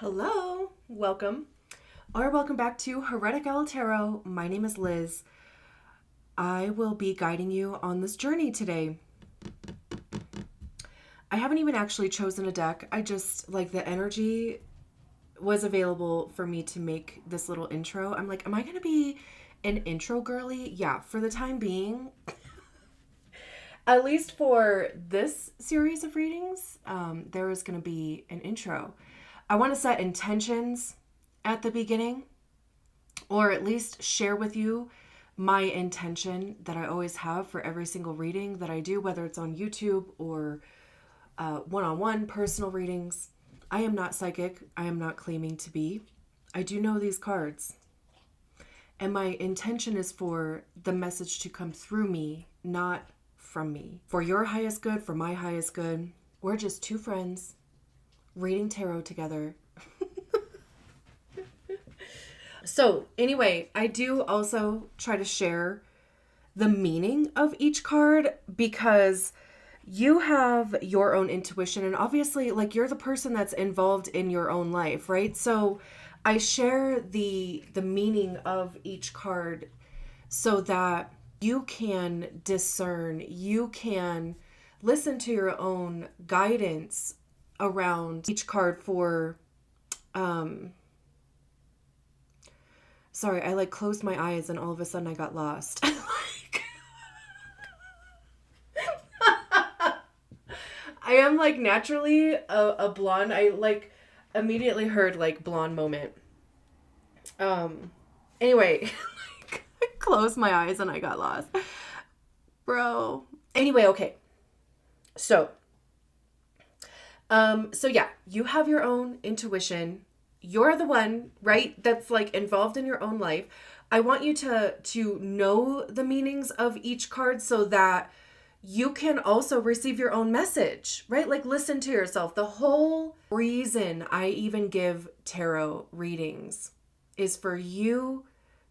Hello, welcome, or welcome back to Heretical Tarot. My name is Liz. I will be guiding you on this journey today. I haven't even actually chosen a deck. I just, the energy was available for me to make this little intro. I'm like, am I going to be an intro girly? Yeah, for the time being. At least for this series of readings, there is going to be an intro. I want to set intentions at the beginning, or at least share with you my intention that I always have for every single reading that I do, whether it's on YouTube or one-on-one personal readings. I am not psychic. I am not claiming to be. I do know these cards. And my intention is for the message to come through me, not from me. For your highest good, for my highest good. We're just two friends reading tarot together. So anyway, I do also try to share the meaning of each card because you have your own intuition, and obviously you're the person that's involved in your own life, right? So I share the meaning of each card so that you can discern, you can listen to your own guidance around each card for sorry, I closed my eyes and all of a sudden I got lost. I am naturally a blonde. I immediately heard blonde moment. Anyway, I closed my eyes and I got lost. Bro. Anyway, okay. So yeah, you have your own intuition. You're the one, right, that's involved in your own life. I want you to know the meanings of each card so that you can also receive your own message, right? Listen to yourself. The whole reason I even give tarot readings is for you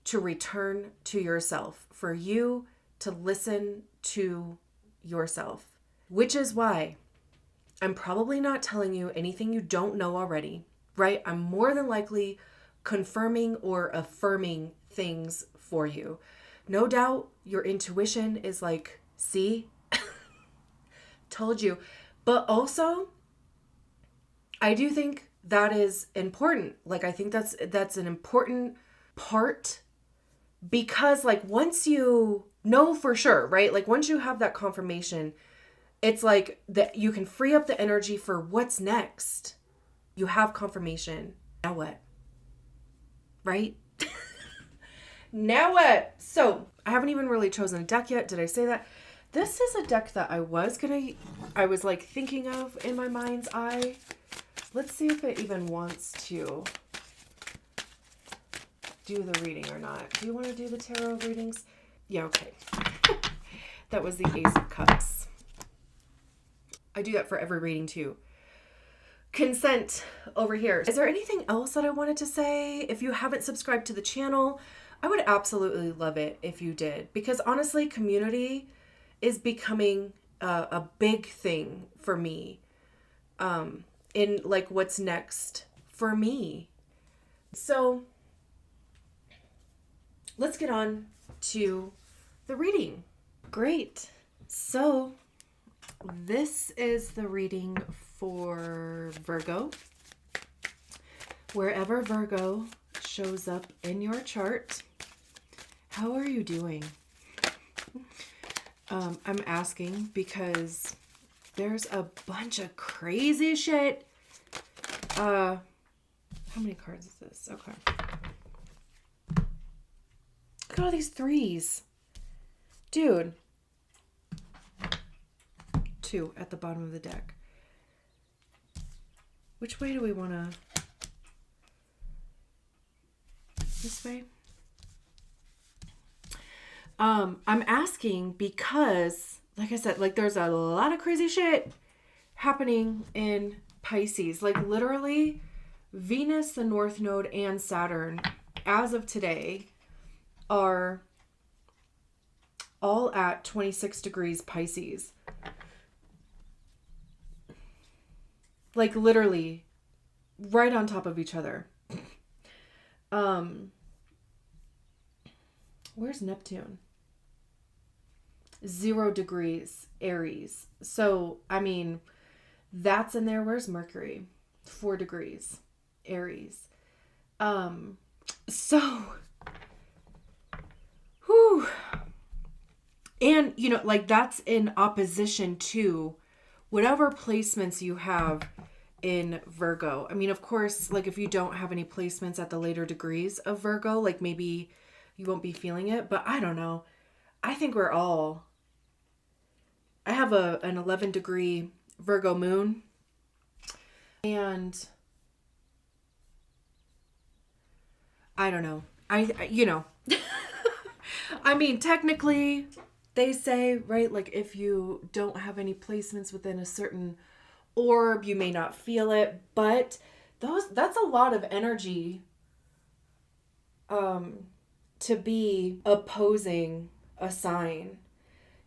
to return to yourself, for you to listen to yourself, which is why I'm probably not telling you anything you don't know already, right? I'm more than likely confirming or affirming things for you. No doubt your intuition is see, told you. But also, I do think that is important. I think that's an important part because once you know for sure, right? Once you have that confirmation, it's that you can free up the energy for what's next. You have confirmation. Now what? Right? Now what? So I haven't even really chosen a deck yet. Did I say that? This is a deck that I was thinking of in my mind's eye. Let's see if it even wants to do the reading or not. Do you want to do the tarot readings? Yeah, okay. That was the Ace of Cups. I do that for every reading too. Consent over here. Is there anything else that I wanted to say? If you haven't subscribed to the channel, I would absolutely love it if you did, because honestly, community is becoming a big thing for me in what's next for me. So let's get on to the reading. Great. So this is the reading for Virgo. Wherever Virgo shows up in your chart, how are you doing? I'm asking because there's a bunch of crazy shit. How many cards is this? Okay. Look at all these threes. Dude. 2 at the bottom of the deck. Which way do we want to? This way? I'm asking because, like I said, there's a lot of crazy shit happening in Pisces. Literally, Venus, the North Node, and Saturn, as of today, are all at 26 degrees Pisces. Literally, right on top of each other. Where's Neptune? 0 degrees Aries. So, I mean, that's in there. Where's Mercury? 4 degrees Aries. So, whew. And, you know, like that's in opposition to whatever placements you have in Virgo. I mean, of course, like if you don't have any placements at the later degrees of Virgo, like maybe you won't be feeling it, but I don't know. I think I have an 11 degree Virgo moon, and I don't know. You know, I mean, technically they say, right, like if you don't have any placements within a certain orb, you may not feel it, but that's a lot of energy to be opposing a sign,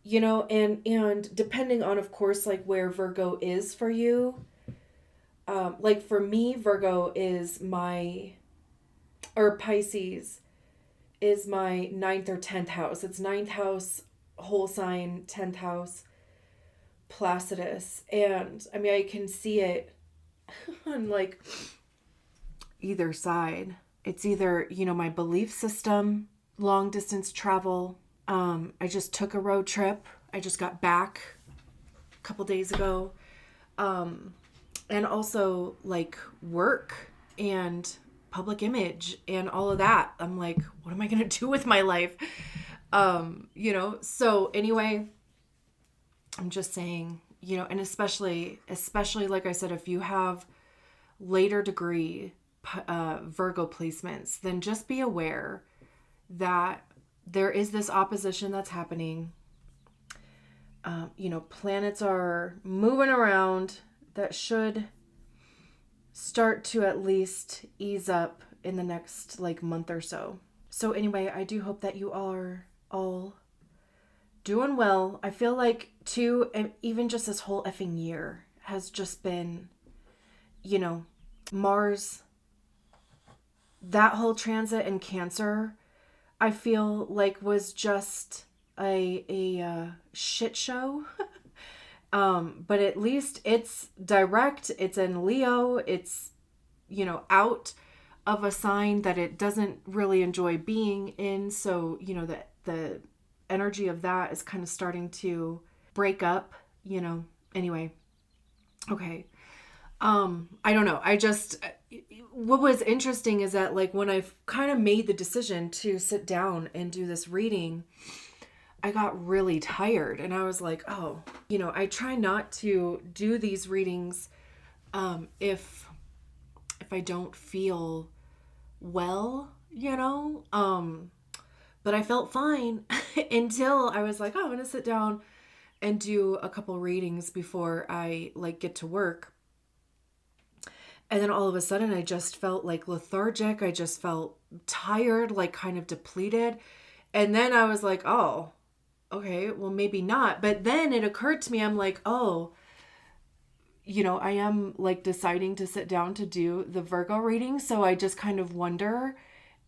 you know, and depending on, of course, like where Virgo is for you. Like for me, Virgo is or Pisces is my 9th or 10th house. It's 9th house, whole sign, 10th house, Placidus. And I mean, I can see it on like either side. It's either, you know, my belief system, long distance travel. I just took a road trip. I just got back a couple days ago. And also like work and public image and all of that. I'm like, what am I going to do with my life? You know, so anyway, I'm just saying, you know, and especially like I said, if you have later degree Virgo placements, then just be aware that there is this opposition that's happening. You know, planets are moving around that should start to at least ease up in the next like month or so. So anyway, I do hope that you are all doing well. I feel like too, and even just this whole effing year has just been, you know, Mars, that whole transit in Cancer, I feel like was just a shit show. But at least it's direct, it's in Leo, it's, you know, out of a sign that it doesn't really enjoy being in. So, you know, that the energy of that is kind of starting to break up, you know. Anyway. Okay. I don't know. What was interesting is that like when I kind of made the decision to sit down and do this reading, I got really tired and I was like, oh, you know, I try not to do these readings if I don't feel well, you know, but I felt fine until I was like, oh, I'm going to sit down and do a couple readings before I like get to work. And then all of a sudden I just felt like lethargic. I just felt tired, like kind of depleted. And then I was like, oh, okay, well, maybe not. But then it occurred to me, I'm like, oh, you know, I am like deciding to sit down to do the Virgo reading. So I just kind of wonder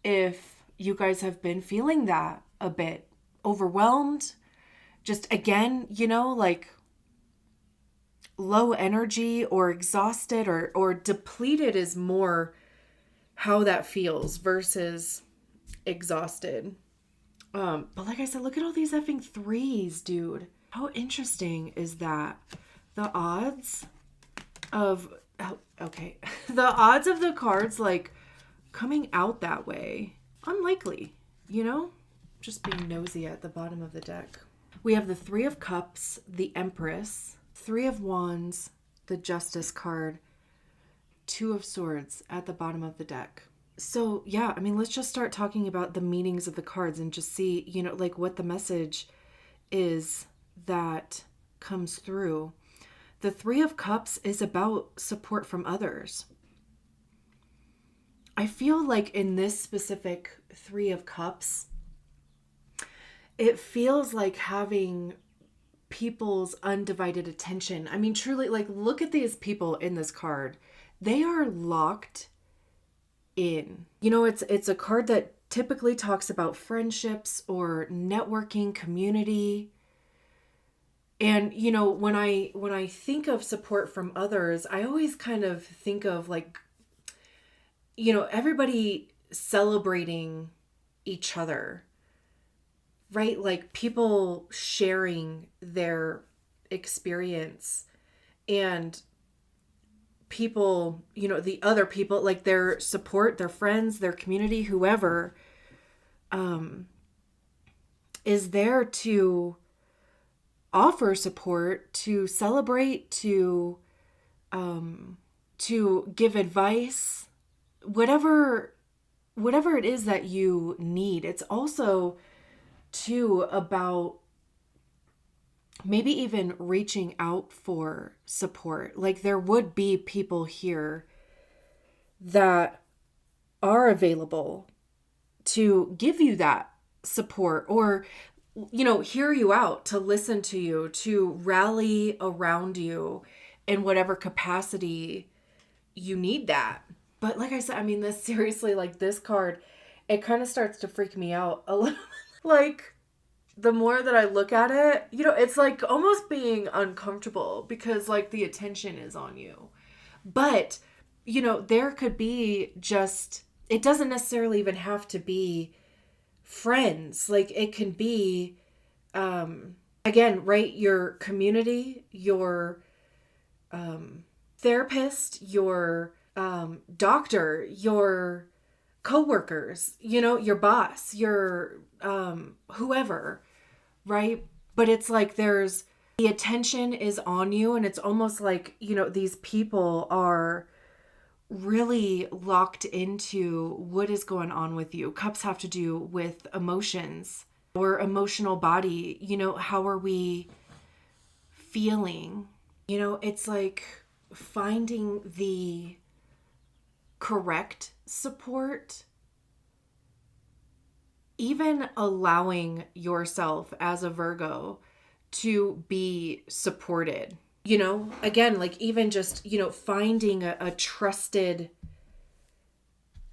if you guys have been feeling that a bit overwhelmed. Just again, you know, like low energy or exhausted or depleted is more how that feels versus exhausted. But like I said, look at all these effing 3s, dude. How interesting is that? The odds of, okay, the odds of the cards like coming out that way, unlikely, you know? Just being nosy at the bottom of the deck. We have the 3 of Cups, the Empress, 3 of Wands, the Justice card, 2 of Swords at the bottom of the deck. So yeah, I mean, let's just start talking about the meanings of the cards and just see, you know, like what the message is that comes through. The 3 of Cups is about support from others. I feel like in this specific 3 of Cups, it feels like having people's undivided attention. I mean, truly, like, look at these people in this card. they are locked in. You know, it's a card that typically talks about friendships or networking, community. And you know, when I think of support from others, I always kind of think of like, you know, everybody celebrating each other, right? Like people sharing their experience, and people, you know, the other people, like their support, their friends, their community, whoever, is there to offer support, to celebrate, to give advice, whatever it is that you need. It's also too about maybe even reaching out for support. Like there would be people here that are available to give you that support, or you know, hear you out, to listen to you, to rally around you in whatever capacity you need that. But like I said, I mean, this seriously, like this card, it kind of starts to freak me out a little. Like the more that I look at it, you know, it's like almost being uncomfortable because like the attention is on you. But, you know, there could be just, it doesn't necessarily even have to be friends. Like it can be, again, right? Your community, your therapist, your doctor, your coworkers, you know, your boss, your whoever, right? But it's like there's the attention is on you, and it's almost like, you know, these people are really locked into what is going on with you. Cups have to do with emotions or emotional body. You know, how are we feeling? You know, it's like finding the correct support, even allowing yourself as a Virgo to be supported. You know, again, like even just, you know, finding a trusted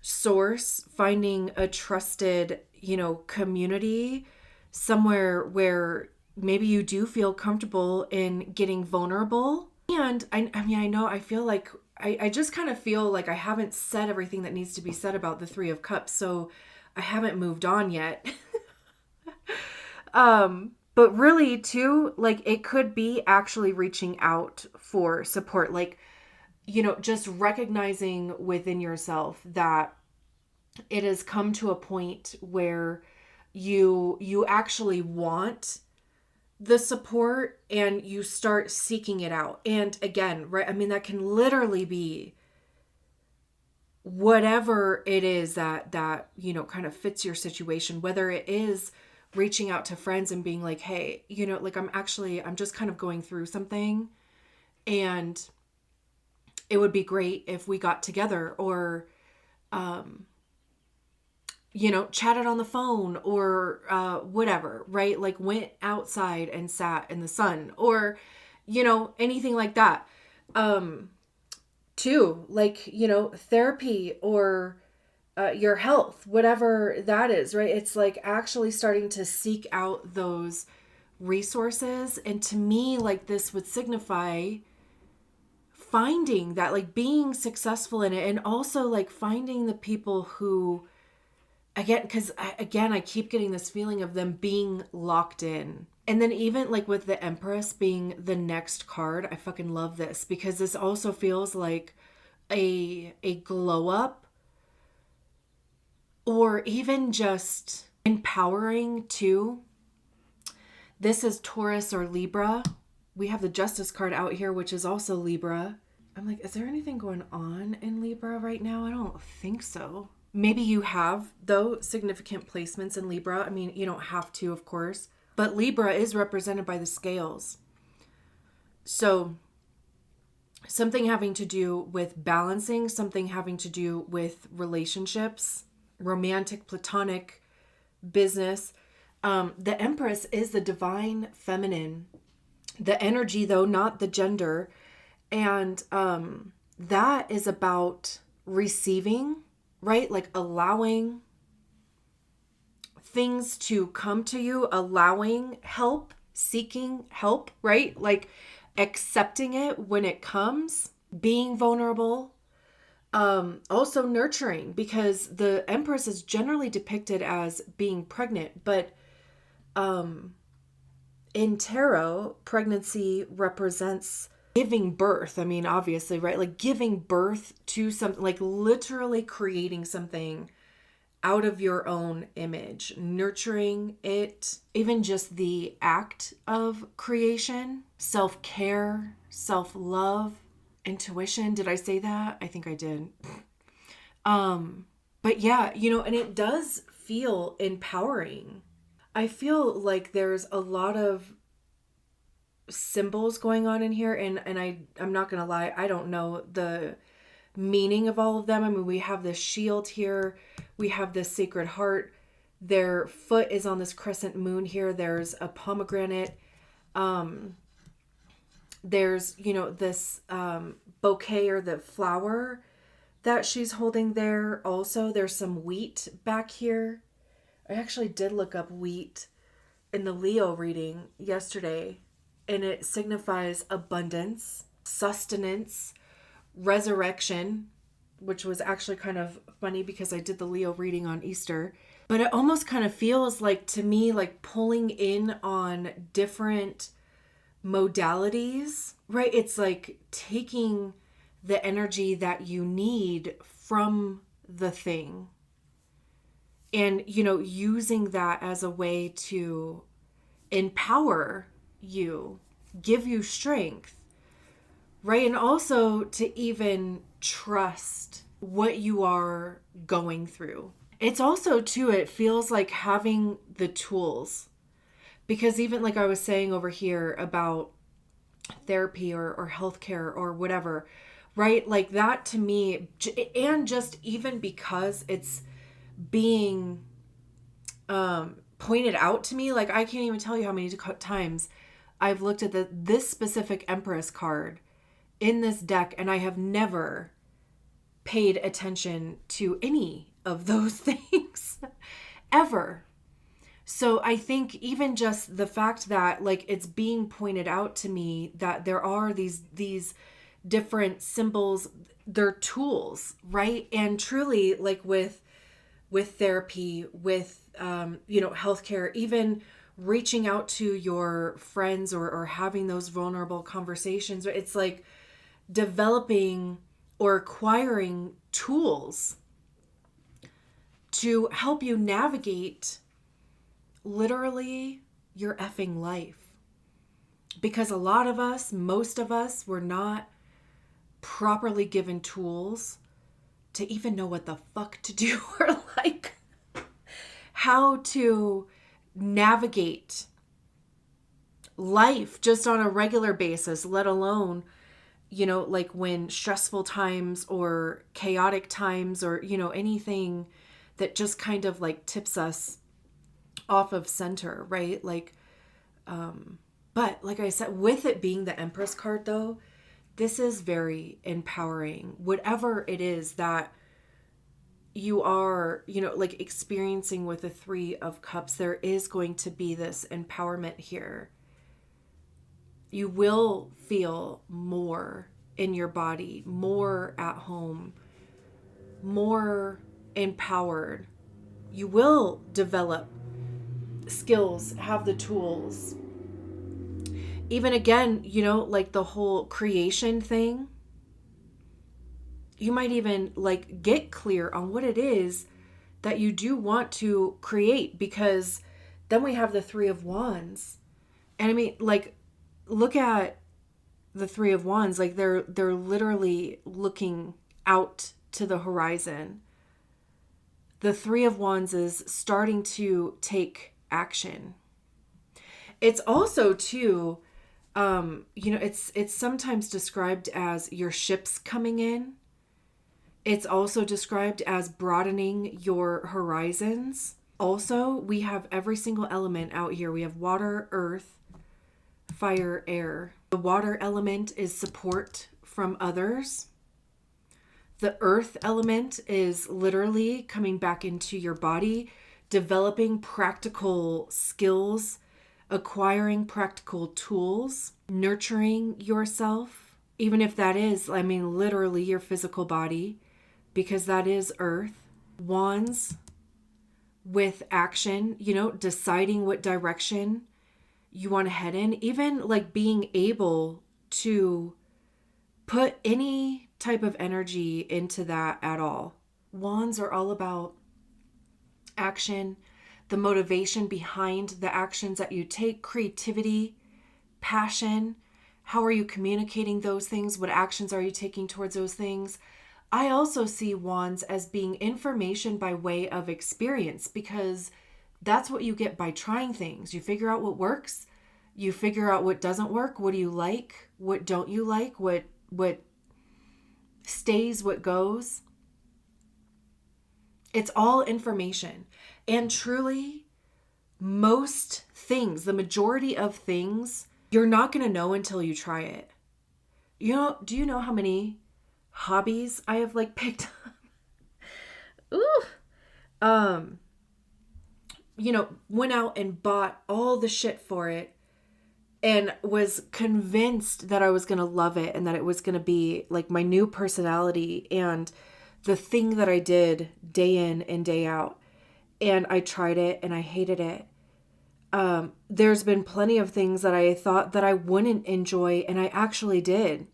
source, finding a trusted, you know, community, somewhere where maybe you do feel comfortable in getting vulnerable. And I mean, I know, I feel like, I just kind of feel like I haven't said everything that needs to be said about the Three of Cups, so I haven't moved on yet. But really too, like it could be actually reaching out for support. Like, you know, just recognizing within yourself that it has come to a point where you actually want the support and you start seeking it out. And again, right, I mean, that can literally be whatever it is that you know kind of fits your situation, whether it is reaching out to friends and being like, hey, you know, like I'm just kind of going through something, and it would be great if we got together, or you know, chatted on the phone, or whatever, right? Like went outside and sat in the sun, or, you know, anything like that. Too, like, you know, therapy, or your health, whatever that is, right? It's like actually starting to seek out those resources. And to me, like this would signify finding that, like being successful in it, and also like finding the people who, again, because again, I keep getting this feeling of them being locked in. And then even like with the Empress being the next card, I fucking love this, because this also feels like a glow up, or even just empowering too. This is Taurus or Libra. We have the Justice card out here, which is also Libra. I'm like, is there anything going on in Libra right now? I don't think so. Maybe you have, though, significant placements in Libra. I mean, you don't have to, of course. But Libra is represented by the scales. So something having to do with balancing, something having to do with relationships, romantic, platonic, business. The Empress is the divine feminine. The energy, though, not the gender. And that is about receiving, right? Like allowing things to come to you, allowing help, seeking help, right? Like accepting it when it comes, being vulnerable, also nurturing, because the Empress is generally depicted as being pregnant, but in tarot, pregnancy represents giving birth. I mean, obviously, right? Like giving birth to something, like literally creating something out of your own image, nurturing it, even just the act of creation, self-care, self-love, intuition. Did I say that? I think I did. But yeah, and it does feel empowering. I feel like there's a lot of symbols going on in here, and I'm not gonna lie, I don't know the meaning of all of them. I mean, we have this shield here, we have this sacred heart, their foot is on this crescent moon here, there's a pomegranate, there's this bouquet or the flower that she's holding there. Also, there's some wheat back here. I actually did look up wheat in the Leo reading yesterday, and it signifies abundance, sustenance, resurrection, which was actually kind of funny because I did the Leo reading on Easter. But it almost kind of feels like, to me, like pulling in on different modalities, right? It's like taking the energy that you need from the thing and, using that as a way to empower you, give you strength, right? And also to even trust what you are going through. It's also, too, it feels like having the tools, because even like I was saying over here about therapy or healthcare or whatever, right? Like that to me, and just even because it's being pointed out to me, like I can't even tell you how many times I've looked at this specific Empress card in this deck, and I have never paid attention to any of those things ever. So I think even just the fact that like it's being pointed out to me that there are these different symbols, they're tools, right? And truly, like with therapy, with healthcare, even reaching out to your friends or having those vulnerable conversations, it's like developing or acquiring tools to help you navigate literally your effing life. Because a lot of us, most of us, were not properly given tools to even know what the fuck to do or like how to navigate life just on a regular basis, let alone, like when stressful times or chaotic times or, anything that just kind of like tips us off of center, right? Like, but like I said, with it being the Empress card though, this is very empowering. Whatever it is that you are, like experiencing with the Three of Cups, there is going to be this empowerment here. You will feel more in your body, more at home, more empowered. You will develop skills, have the tools. Even again, like the whole creation thing, you might even like get clear on what it is that you do want to create, because then we have the Three of Wands. And I mean, like, look at the Three of Wands, like they're literally looking out to the horizon. The Three of Wands is starting to take action. It's also too, it's sometimes described as your ships coming in. It's also described as broadening your horizons. Also, we have every single element out here. We have water, earth, fire, air. The water element is support from others. The earth element is literally coming back into your body, developing practical skills, acquiring practical tools, nurturing yourself, even if that is, I mean, literally your physical body, because that is earth. Wands with action, deciding what direction you want to head in, even like being able to put any type of energy into that at all. Wands are all about action, the motivation behind the actions that you take, creativity, passion. How are you communicating those things? What actions are you taking towards those things? I also see wands as being information by way of experience, because that's what you get by trying things. You figure out what works. You figure out what doesn't work. What do you like? What don't you like? What stays, what goes. It's all information. And truly, most things, the majority of things, you're not going to know until you try it. Do you know how many hobbies I have like picked up? Ooh. Went out and bought all the shit for it and was convinced that I was going to love it and that it was going to be like my new personality and the thing that I did day in and day out. And I tried it and I hated it. There's been plenty of things that I thought that I wouldn't enjoy, and I actually did.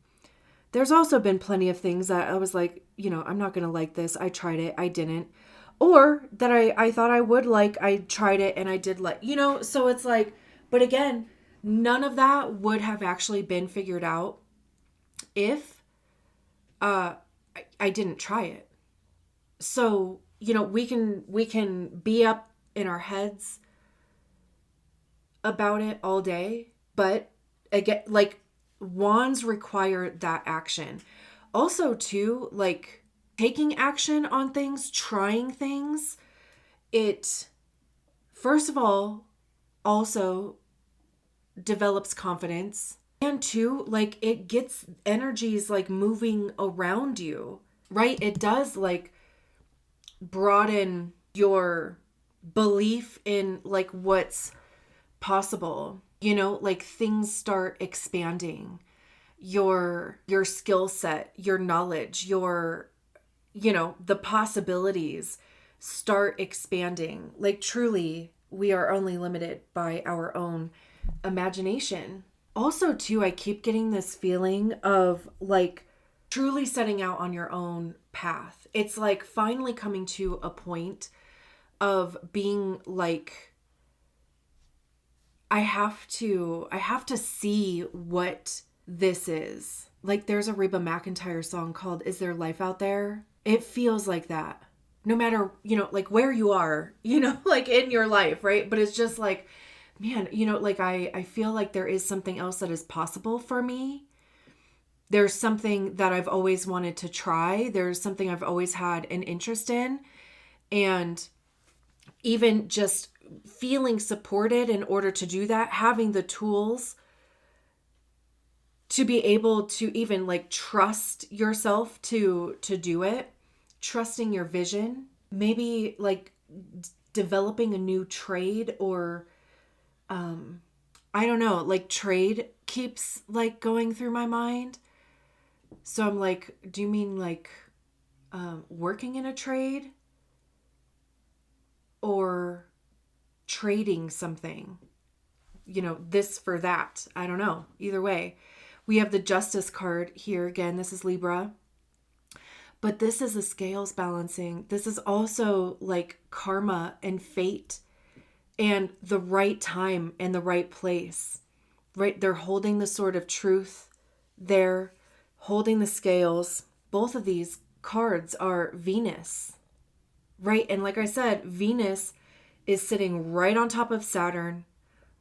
There's also been plenty of things that I was like, I'm not going to like this. I tried it. I didn't. Or that I thought I would like, I tried it and I did like, so it's like, but again, none of that would have actually been figured out if I didn't try it. So, we can be up in our heads about it all day, but again, like, wands require that action. Also, too, like taking action on things, trying things, it, first of all, also develops confidence. And two, like it gets energies like moving around you, right? It does like broaden your belief in like what's possible, like things start expanding, your skill set, your knowledge, your the possibilities start expanding. Like truly, we are only limited by our own imagination. Also too, I keep getting this feeling of like truly setting out on your own path. It's like finally coming to a point of being like, I have to see what this is. Like there's a Reba McEntire song called Is There Life Out There? It feels like that. No matter, like where you are, like in your life, right? But it's just like, man, like I feel like there is something else that is possible for me. There's something that I've always wanted to try. There's something I've always had an interest in. And even just feeling supported in order to do that, having the tools to be able to even like trust yourself to do it, trusting your vision, maybe like developing a new trade or I don't know, like trade keeps like going through my mind. So I'm like, do you mean like working in a trade or trading something? This for that. I don't know. Either way, we have the Justice card here. Again, this is Libra. But this is the scales balancing. This is also like karma and fate and the right time and the right place, right? They're holding the sword of truth. They're holding the scales. Both of these cards are Venus, right? And like I said, Venus is sitting right on top of Saturn,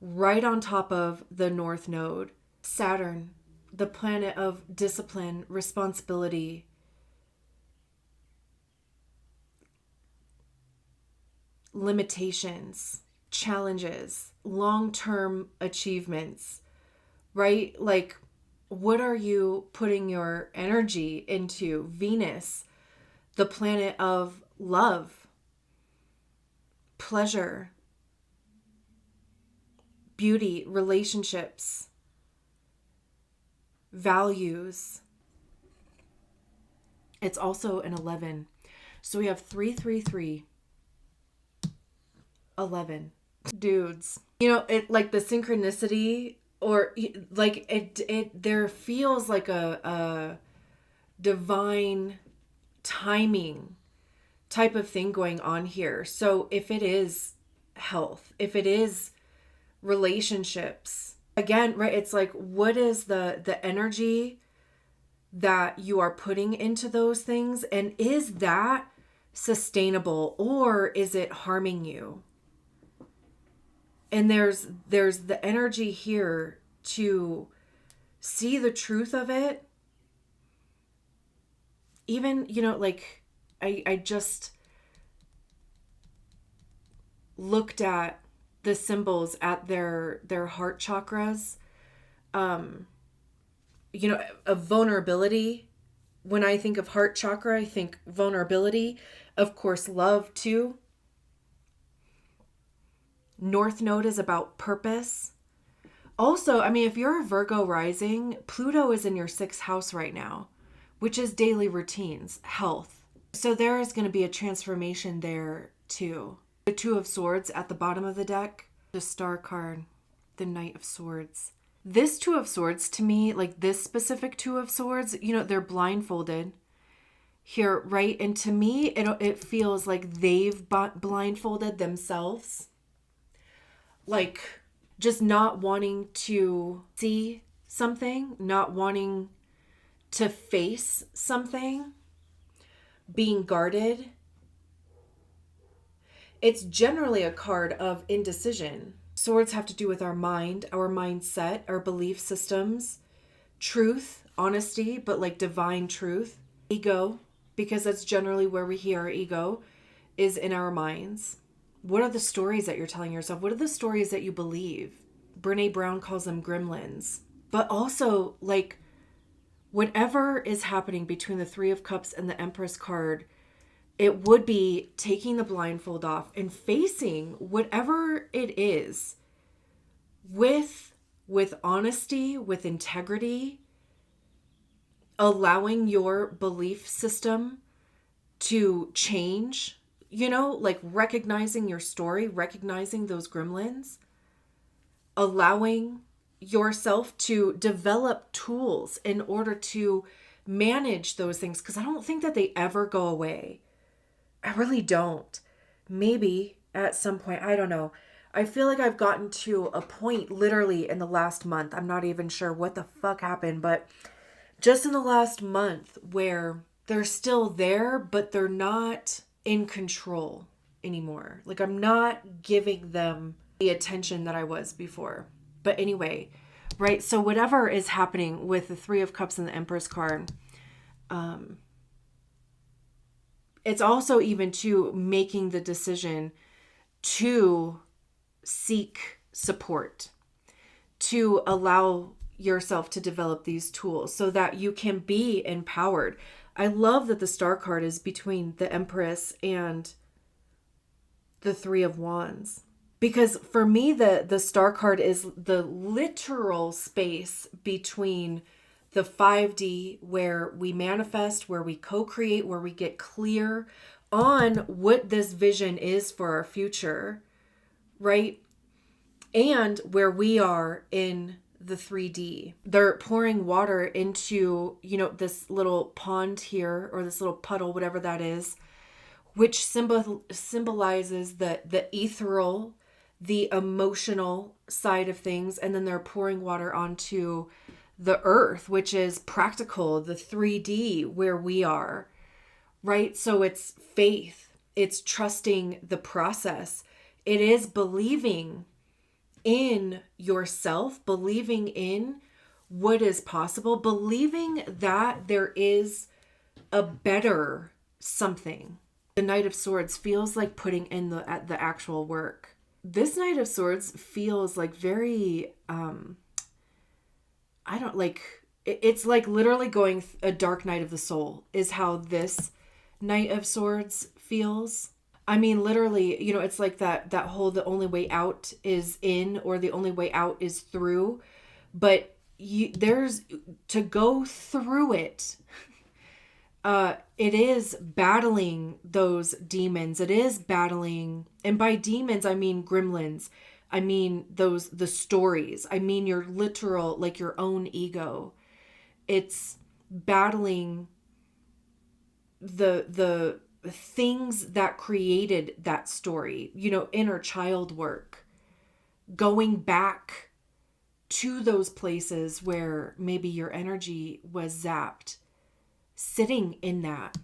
right on top of the North Node. Saturn, the planet of discipline, responsibility, limitations, challenges, long-term achievements, right? Like, what are you putting your energy into? Venus, the planet of love, pleasure, beauty, relationships, values. It's also an 11. So we have 333, 11. Dudes. You know, it like the synchronicity, or like it there feels like a divine timing type of thing going on here. So if it is health, if it is relationships, again, right, it's like, what is the energy that you are putting into those things, and is that sustainable, or is it harming you? And there's the energy here to see the truth of it. Even, you know, like I just looked at the symbols at their heart chakras. You know, of vulnerability. When I think of heart chakra, I think vulnerability. Of course, love too. North Node is about purpose. Also, I mean, if you're a Virgo rising, Pluto is in your 6th house right now, which is daily routines, health. So there is going to be a transformation there too. The 2 of Swords at the bottom of the deck, the Star card, the Knight of Swords. This 2 of Swords, to me, like this specific 2 of Swords, you know, they're blindfolded here, right? And to me, it feels like they've blindfolded themselves. Like just not wanting to see something, not wanting to face something, being guarded. It's generally a card of indecision. Swords have to do with our mind, our mindset, our belief systems, truth, honesty, but like divine truth, ego, because that's generally where we hear our ego is in our minds. What are the stories that you're telling yourself? What are the stories that you believe? Brene Brown calls them gremlins. But also, like, whatever is happening between the 3 of Cups and the Empress card, it would be taking the blindfold off and facing whatever it is with honesty, with integrity, allowing your belief system to change, you know, like recognizing your story, recognizing those gremlins, allowing yourself to develop tools in order to manage those things, because I don't think that they ever go away. I really don't. Maybe at some point, I don't know. I feel like I've gotten to a point literally in the last month. I'm not even sure what the fuck happened, but just in the last month where they're still there, but they're not in control anymore. Like I'm not giving them the attention that I was before. But anyway, right? So whatever is happening with the 3 of Cups and the Empress card, it's also even to making the decision to seek support, to allow yourself to develop these tools so that you can be empowered. I love that the Star card is between the Empress and the 3 of Wands. Because for me, the Star card is the literal space between the 5D, where we manifest, where we co-create, where we get clear on what this vision is for our future, right? And where we are in the 3D. They're pouring water into, you know, this little pond here, or this little puddle, whatever that is, which symbolizes the ethereal, the emotional side of things. And then they're pouring water onto the earth, which is practical, the 3D, where we are, right? So it's faith, it's trusting the process. It is believing in yourself, believing in what is possible, believing that there is a better something. The Knight of Swords feels like putting in the actual work. This Knight of Swords feels like very, it's like literally going a dark night of the soul is how this Knight of Swords feels. I mean, literally, it's like that whole the only way out is in, or the only way out is through. But there's to go through it. It is battling those demons. It is battling, and by demons, I mean gremlins. I mean the stories. I mean your literal, like your own ego. It's battling the things that created that story, inner child work, going back to those places where maybe your energy was zapped, sitting in that,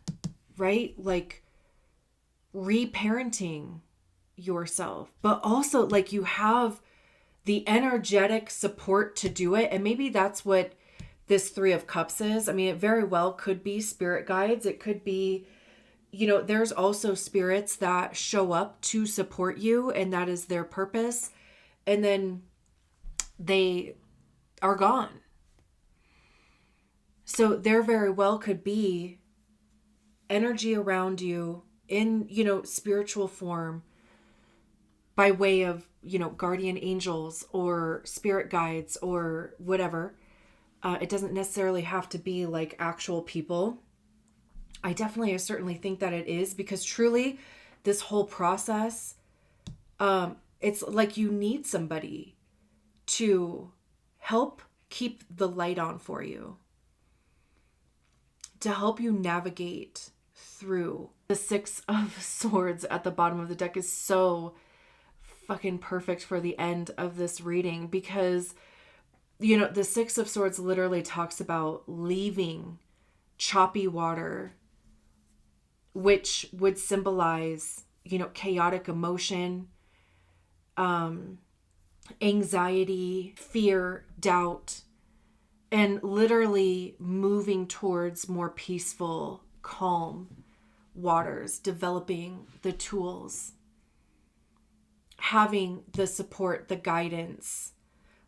right? Like reparenting yourself, but also like you have the energetic support to do it. And maybe that's what this Three of Cups is. I mean, it very well could be spirit guides. It could be, there's also spirits that show up to support you, and that is their purpose. And then they are gone. So there very well could be energy around you in, spiritual form by way of, guardian angels or spirit guides or whatever. It doesn't necessarily have to be like actual people. I certainly think that it is, because truly this whole process, it's like you need somebody to help keep the light on for you, to help you navigate through. The Six of Swords at the bottom of the deck is so fucking perfect for the end of this reading, because the Six of Swords literally talks about leaving choppy water, which would symbolize, chaotic emotion, anxiety, fear, doubt, and literally moving towards more peaceful, calm waters, developing the tools, having the support, the guidance,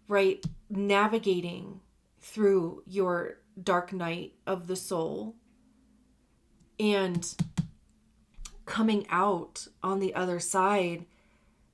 right? Navigating through your dark night of the soul and coming out on the other side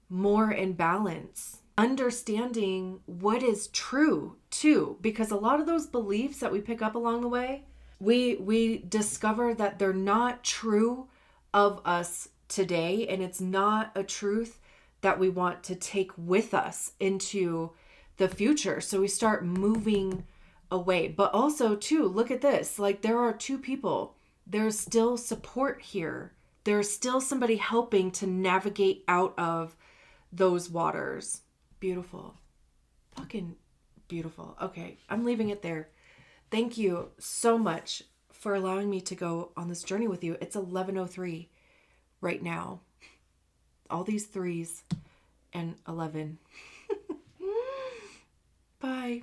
more in balance, understanding what is true too, because a lot of those beliefs that we pick up along the way, we discover that they're not true of us today, and it's not a truth that we want to take with us into the future. So we start moving away. But also too, look at this, like there are two people. There's still support here. There's still somebody helping to navigate out of those waters. Beautiful. Fucking beautiful. Okay, I'm leaving it there. Thank you so much for allowing me to go on this journey with you. It's 11:03 right now. All these threes and 11. Bye.